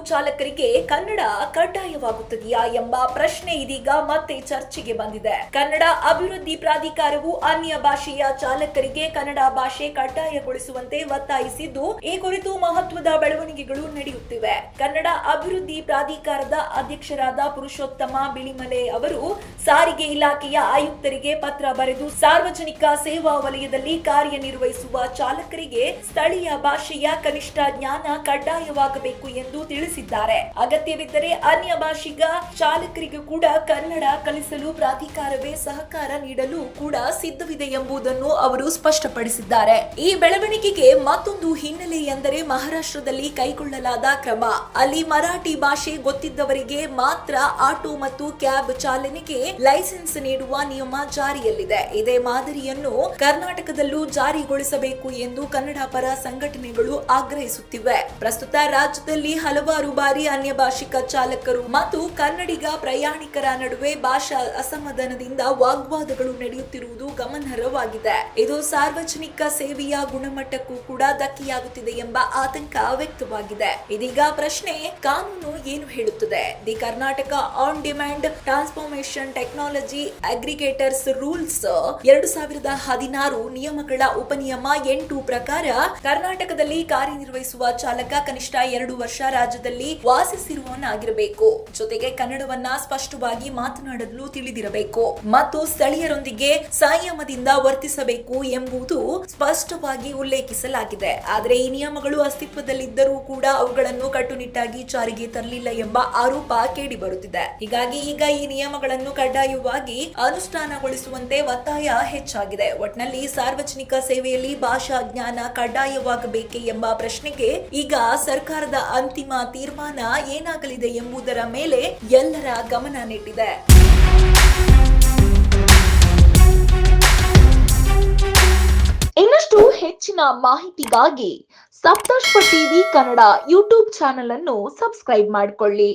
ಚಾಲಕರಿಗೆ ಕನ್ನಡ ಕಡ್ಡಾಯವಾಗುತ್ತದೆಯಾ ಎಂಬ ಪ್ರಶ್ನೆ ಇದೀಗ ಮತ್ತೆ ಚರ್ಚೆಗೆ ಬಂದಿದೆ. ಕನ್ನಡ ಅಭಿವೃದ್ಧಿ ಪ್ರಾಧಿಕಾರವು ಅನ್ಯ ಭಾಷೆಯ ಚಾಲಕರಿಗೆ ಕನ್ನಡ ಭಾಷೆ ಕಡ್ಡಾಯಗೊಳಿಸುವಂತೆ ಒತ್ತಾಯಿಸಿದ್ದು, ಈ ಕುರಿತು ಮಹತ್ವದ ಬೆಳವಣಿಗೆಗಳು ನಡೆಯುತ್ತಿವೆ. ಕನ್ನಡ ಅಭಿವೃದ್ಧಿ ಪ್ರಾಧಿಕಾರದ ಅಧ್ಯಕ್ಷರಾದ ಪುರುಷೋತ್ತಮ ಬಿಳಿಮಲೆ ಅವರು ಸಾರಿಗೆ ಇಲಾಖೆಯ ಆಯುಕ್ತರಿಗೆ ಪತ್ರ ಬರೆದು ಸಾರ್ವಜನಿಕ ಸೇವಾ ವಲಯದಲ್ಲಿ ಕಾರ್ಯನಿರ್ವಹಿಸುವ ಚಾಲಕರಿಗೆ ಸ್ಥಳೀಯ ಭಾಷೆಯ ಕನಿಷ್ಠ ಜ್ಞಾನ ಕಡ್ಡಾಯವಾಗಬೇಕು ಎಂದು ತಿಳಿಸಿದ್ದಾರೆ. ಅಗತ್ಯವಿದ್ದರೆ ಅನ್ಯ ಭಾಷಿಗ ಚಾಲಕರಿಗೂ ಕೂಡ ಕನ್ನಡ ಕಲಿಸಲು ಪ್ರಾಧಿಕಾರವೇ ಸಹಕಾರ ನೀಡಲು ಕೂಡ ಸಿದ್ಧವಿದೆ ಎಂಬುದನ್ನು ಅವರು ಸ್ಪಷ್ಟಪಡಿಸಿದ್ದಾರೆ. ಈ ಬೆಳವಣಿಗೆಗೆ ಮತ್ತೊಂದು ಹಿನ್ನೆಲೆ ಎಂದರೆ ಮಹಾರಾಷ್ಟ್ರದಲ್ಲಿ ಕೈಗೊಳ್ಳಲಾದ ಕ್ರಮ. ಅಲ್ಲಿ ಮರಾಠಿ ಭಾಷೆ ಗೊತ್ತಿದ್ದವರಿಗೆ ಮಾತ್ರ ಆಟೋ ಮತ್ತು ಕ್ಯಾಬ್ ಚಾಲನೆಗೆ ಲೈಸೆನ್ಸ್ ನೀಡುವ ನಿಯಮ ಜಾರಿಯಲ್ಲಿದೆ. ಇದೇ ಮಾದರಿಯನ್ನು ಕರ್ನಾಟಕದಲ್ಲೂ ಜಾರಿಗೊಳಿಸಬೇಕು ಎಂದು ಕನ್ನಡ ಪರ ಸಂಘಟನೆಗಳು ಆಗ್ರಹಿಸುತ್ತಿವೆ. ಪ್ರಸ್ತುತ ರಾಜ್ಯದಲ್ಲಿ ಹಲವಾರು ಬಾರಿ ಅನ್ಯ ಭಾಷಿಕ ಚಾಲಕರು ಮತ್ತು ಕನ್ನಡಿಗ ಪ್ರಯಾಣಿಕರ ನಡುವೆ ಭಾಷಾ ಅಸಮಾಧಾನದಿಂದ ವಾಗ್ವಾದಗಳು ನಡೆಯುತ್ತಿರುವುದು ಗಮನಾರ್ಹವಾಗಿದೆ. ಇದು ಸಾರ್ವಜನಿಕ ಸೇವೆಯ ಗುಣಮಟ್ಟಕ್ಕೂ ಕೂಡ ಧಕ್ಕೆಯಾಗುತ್ತಿದೆ ಎಂಬ ಆತಂಕ ವ್ಯಕ್ತವಾಗಿದೆ. ಇದೀಗ ಪ್ರಶ್ನೆ, ಕಾನೂನು ಏನು ಹೇಳುತ್ತದೆ? The Karnataka on demand transformation technology aggregators rules 2016 ನಿಯಮಗಳ ಉಪನಿಯಮ 8 ಪ್ರಕಾರ ಕರ್ನಾಟಕದಲ್ಲಿ ಕಾರ್ಯನಿರ್ವಹಿಸುವ ಚಾಲಕ ಕನಿಷ್ಠ 2 ವರ್ಷ ರಾಜ್ಯದಲ್ಲಿ ವಾಸಿಸಿರುವವನಾಗಿರಬೇಕು. ಜೊತೆಗೆ ಕನ್ನಡವನ್ನ ಸ್ಪಷ್ಟವಾಗಿ ಮಾತನಾಡಲು ತಿಳಿದಿರಬೇಕು ಮತ್ತು ಸ್ಥಳೀಯರೊಂದಿಗೆ ಸಂಯಮದಿಂದ ವರ್ತಿಸಬೇಕು ಎಂಬುದು ಸ್ಪಷ್ಟವಾಗಿ ಉಲ್ಲೇಖಿಸಲಾಗಿದೆ. ಆದರೆ ಈ ನಿಯಮಗಳು ಅಸ್ತಿತ್ವದಲ್ಲಿದ್ದರೂ ಕೂಡ ಅವುಗಳನ್ನು ಕಟ್ಟುನಿಟ್ಟಾಗಿ ಜಾರಿಗೆ ತರಲಿಲ್ಲ ಎಂಬ ಆರೋಪ ಕೇಳಿಬರುತ್ತಿದೆ. ಹೀಗಾಗಿ ಈಗ ಈ ನಿಯಮಗಳನ್ನು ಕಡ್ಡಾಯವಾಗಿ ಅನುಷ್ಠಾನಗೊಳಿಸುವಂತೆ ಒತ್ತಾಯ ಹೆಚ್ಚಾಗಿದೆ. ಒಟ್ನಲ್ಲಿ ಸಾರ್ವಜನಿಕ ಸೇವೆಯಲ್ಲಿ ಭಾಷಾ ಜ್ಞಾನ ಕಡ್ಡಾಯವಾಗಬೇಕೆ ಎಂಬ ಪ್ರಶ್ನೆಗೆ ಈಗ ಸರ್ಕಾರದ ಅಂತಿಮ ತೀರ್ಮಾನ ಏನಾಗಲಿದೆ ಎಂಬುದರ ಮೇಲೆ ಎಲ್ಲರ ಗಮನ ನೆಟ್ಟಿದೆ. ಇನ್ನಷ್ಟು ಹೆಚ್ಚಿನ ಮಾಹಿತಿಗಾಗಿ Saptashwa TV Kannada YouTube channel ಅನ್ನು ಸಬ್ಸ್ಕ್ರೈಬ್ ಮಾಡಿಕೊಳ್ಳಿ.